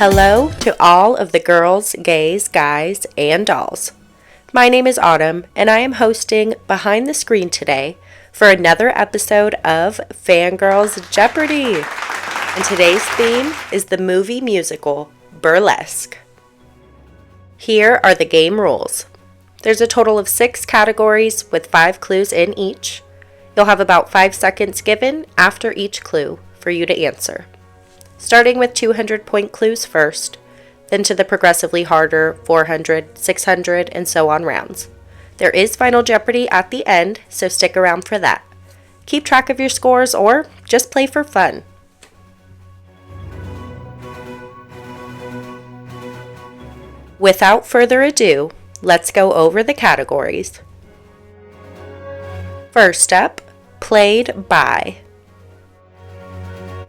Hello to all of the girls, gays, guys, and dolls. My name is Autumn, and I am hosting Behind the Screen today for another episode of FanGirls Jeopardy. And today's theme is the movie musical Burlesque. Here are the game rules. There's a total of 6 categories with 5 clues in each. You'll have about 5 seconds given after each clue for you to answer. Starting with 200-point clues first, then to the progressively harder 400, 600, and so on rounds. There is Final Jeopardy at the end, so stick around for that. Keep track of your scores or just play for fun. Without further ado, let's go over the categories. First up, played by.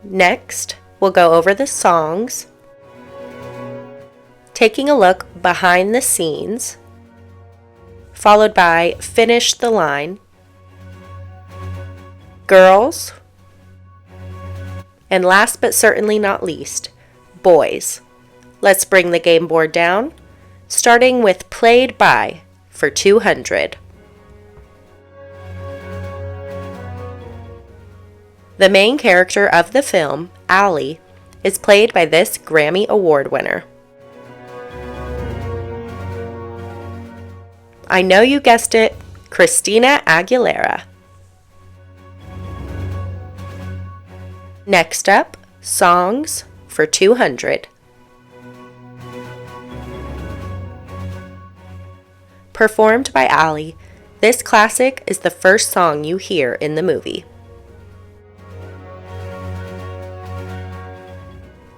Next, we'll go over the songs, taking a look behind the scenes, followed by finish the line, girls, and last but certainly not least, boys. Let's bring the game board down, starting with played by for 200. The main character of the film, Allie, is played by this Grammy Award winner. I know you guessed it, Christina Aguilera. Next up, songs for 200. Performed by Allie, this classic is the first song you hear in the movie.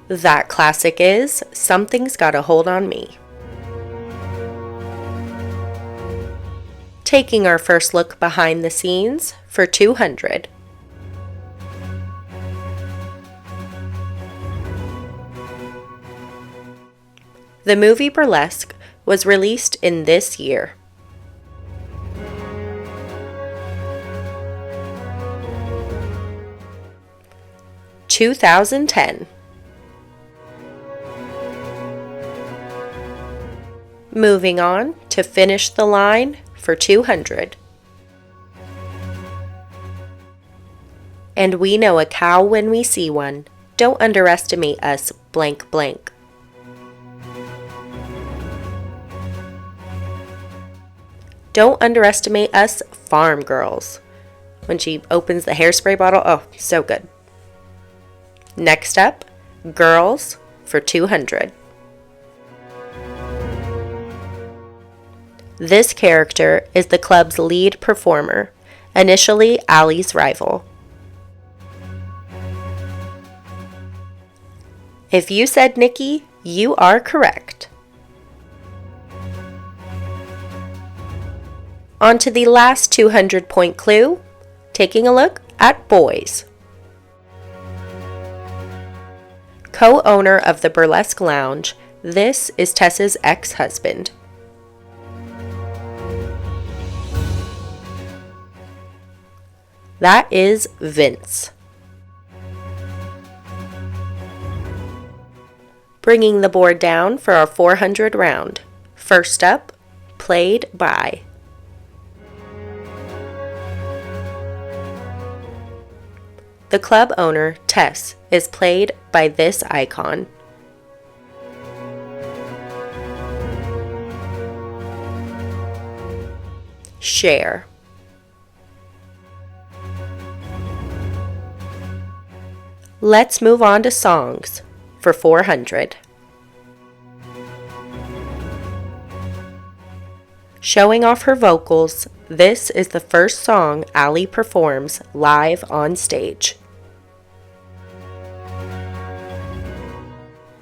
That classic is Something's Got a Hold on Me. Taking our first look behind the scenes for 200. The movie Burlesque was released in this year. (2010). Moving on to finish the line for 200. And we know a cow when we see one. Don't underestimate us, blank blank. Don't underestimate us, farm girls. When she opens the hairspray bottle, oh, so good. Next up, girls for 200. This character is the club's lead performer, initially Allie's rival. If you said Nikki, you are correct. On to the last 200-point clue, taking a look at boys. Co-owner of the Burlesque Lounge, this is Tessa's ex-husband. That is Vince. Bringing the board down for our 400 round. First up, played by. The club owner, Tess, is played by this icon. Cher. Let's move on to songs for 400. Showing off her vocals, this is the first song Allie performs live on stage.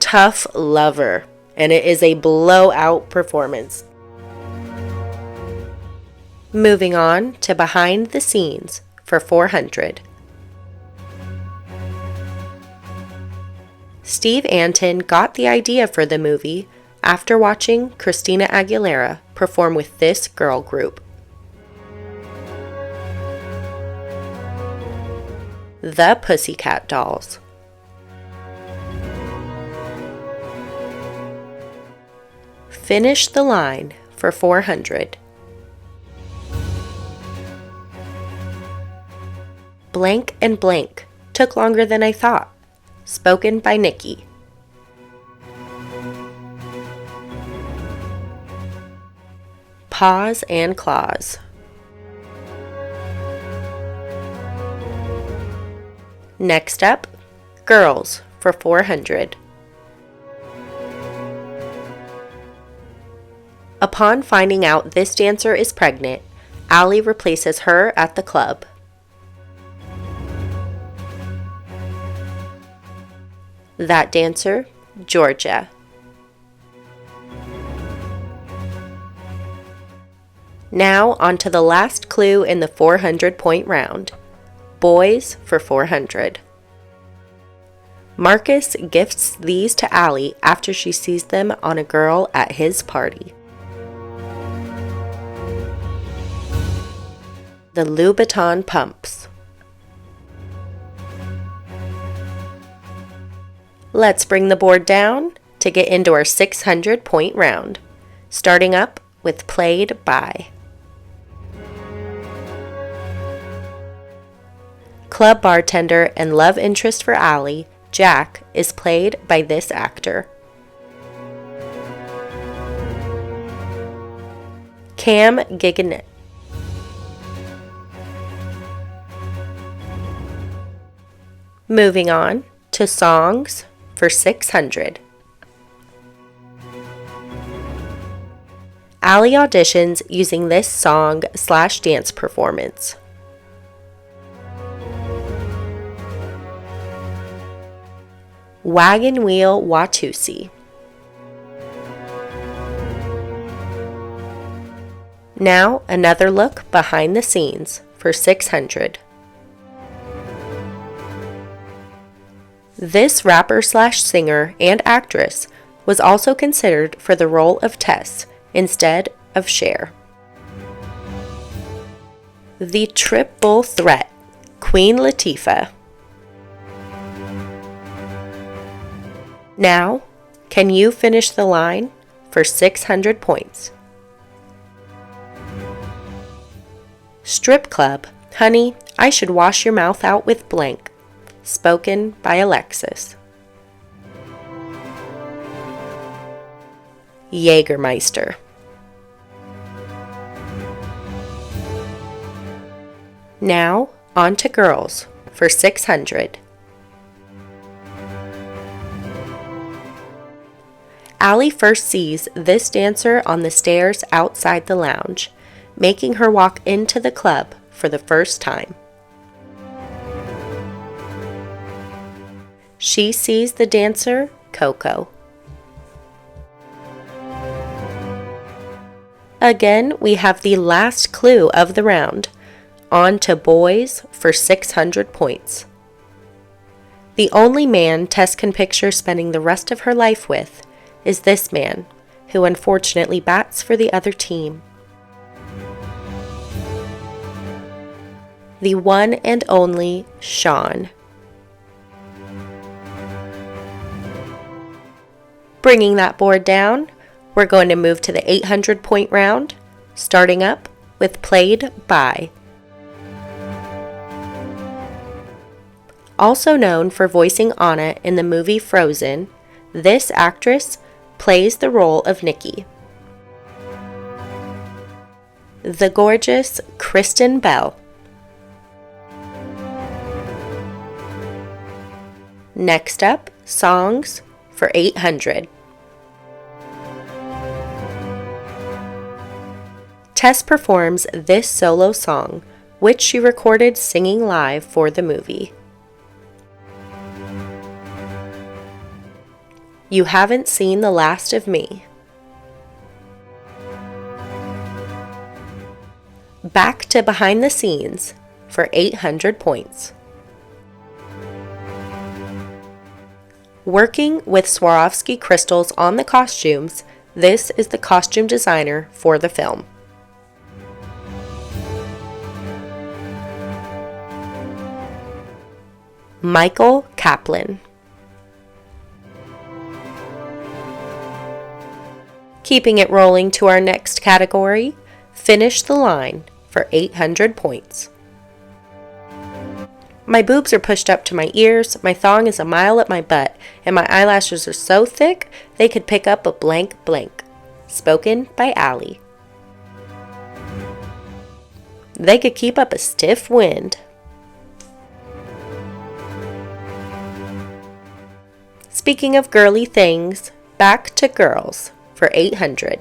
Tough Lover, and it is a blowout performance. Moving on to behind the scenes for 400. Steve Anton got the idea for the movie after watching Christina Aguilera perform with this girl group. The Pussycat Dolls. finish the line for 400. Blank and blank took longer than I thought. Spoken by Nikki. Paws and claws. Next up, girls for 400. Upon finding out this dancer is pregnant, Allie replaces her at the club. That dancer, Georgia. Now on to the last clue in the 400-point round. Boys for 400. Marcus gifts these to Allie after she sees them on a girl at his party. The Louboutin pumps. Let's bring the board down to get into our 600-point round, starting up with Played By. Club bartender and love interest for Allie, Jack, is played by this actor. Cam Giganet. Moving on to songs for 600. Allie auditions using this song/dance performance. Wagon Wheel Watusi. Now another look behind the scenes for 600. This rapper/singer and actress was also considered for the role of Tess instead of Cher. The Triple Threat, Queen Latifah. Now, can you finish the line for 600 points? Strip club, honey, I should wash your mouth out with blank. Spoken by Alexis. Jägermeister. Now, on to girls for 600. Allie first sees this dancer on the stairs outside the lounge, making her walk into the club for the first time. She sees the dancer, Coco. Again, we have the last clue of the round. On to boys for 600 points. The only man Tess can picture spending the rest of her life with is this man, who unfortunately bats for the other team. The one and only Sean. Bringing that board down, we're going to move to the 800-point round, starting up with Played By. Also known for voicing Anna in the movie Frozen, this actress plays the role of Nikki. The gorgeous Kristen Bell. Next up, songs for 800. Tess performs this solo song, which she recorded singing live for the movie. You Haven't Seen the Last of Me. Back to behind the scenes for 800 points. Working with Swarovski crystals on the costumes, this is the costume designer for the film. Michael Kaplan. Keeping it rolling to our next category, finish the line for 800 points. My boobs are pushed up to my ears, my thong is a mile up my butt, and my eyelashes are so thick they could pick up a blank blank. Spoken by Allie. They could keep up a stiff wind. Speaking of girly things, back to girls for 800.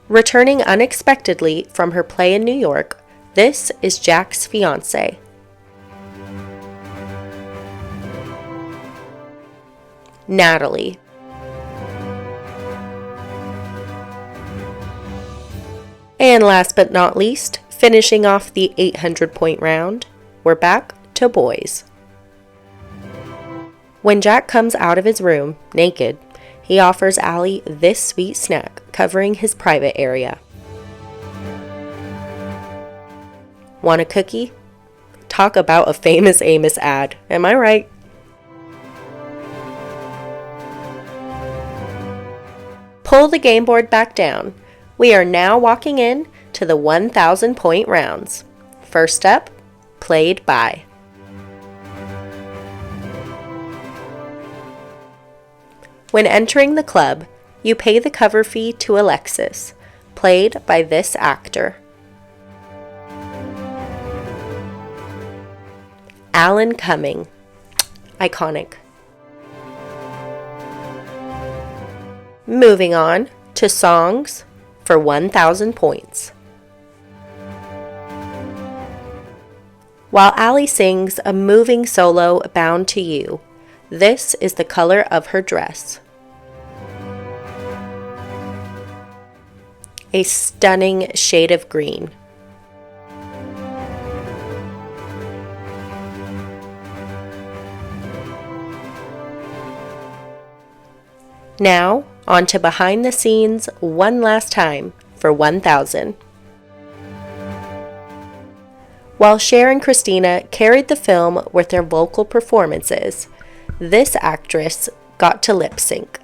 Returning unexpectedly from her play in New York, this is Jack's fiancé. Natalie. And last but not least, finishing off the 800-point round, we're back to boys. When Jack comes out of his room, naked, he offers Allie this sweet snack covering his private area. Want a cookie? Talk about a famous Amos ad, am I right? Pull the game board back down. We are now walking in to the 1,000-point rounds. First up, played by. When entering the club, you pay the cover fee to Alexis, played by this actor. Alan Cumming. Iconic. Moving on to songs for 1,000 points. While Allie sings a moving solo Bound to You, this is the color of her dress. A stunning shade of green. Now, on to behind the scenes one last time for 1,000. While Cher and Christina carried the film with their vocal performances, this actress got to lip sync.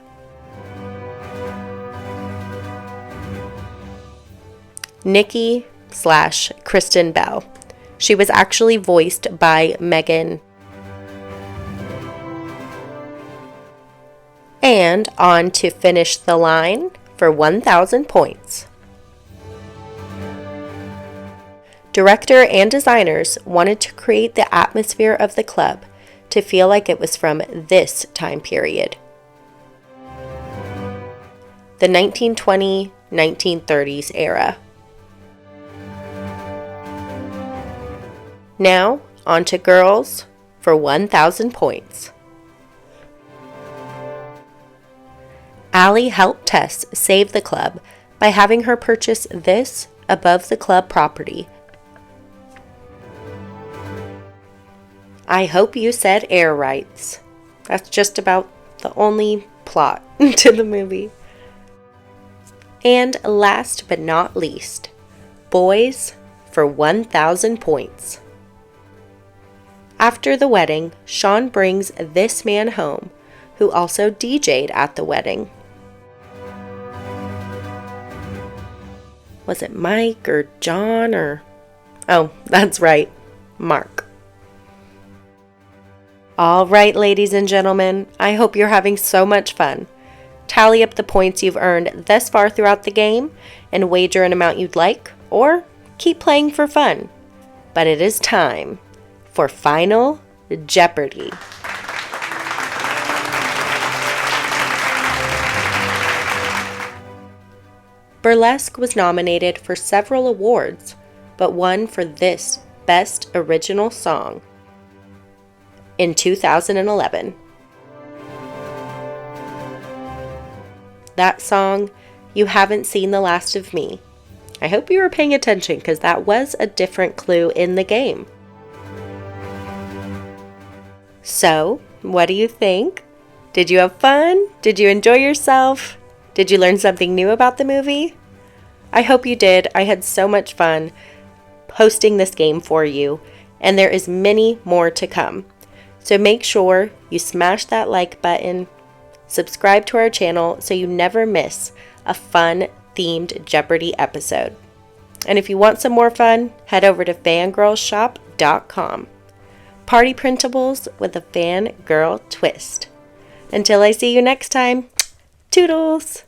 Nikki/Kristen Bell. She was actually voiced by Megan. And on to finish the line for 1,000 points. Director and designers wanted to create the atmosphere of the club to feel like it was from this time period. The 1920-1930s era. Now, on to girls for 1,000 points. Allie helped Tess save the club by having her purchase this above the club property. I hope you said air rights. That's just about the only plot to the movie. And last but not least, boys for 1,000 points. After the wedding, Sean brings this man home, who also DJ'd at the wedding. Was it Mike or John or... Oh, that's right, Mark. All right, ladies and gentlemen, I hope you're having so much fun. Tally up the points you've earned thus far throughout the game and wager an amount you'd like, or keep playing for fun. But it is time for Final Jeopardy! Burlesque was nominated for several awards, but won for this Best Original Song in 2011. That song, You Haven't Seen the Last of Me. I hope you were paying attention because that was a different clue in the game. So, what do you think? Did you have fun? Did you enjoy yourself? Did you learn something new about the movie? I hope you did. I had so much fun hosting this game for you, and there is many more to come. So make sure you smash that like button, subscribe to our channel so you never miss a fun themed Jeopardy episode. And if you want some more fun, head over to fangirlshop.com. Party printables with a fangirl twist. Until I see you next time, toodles!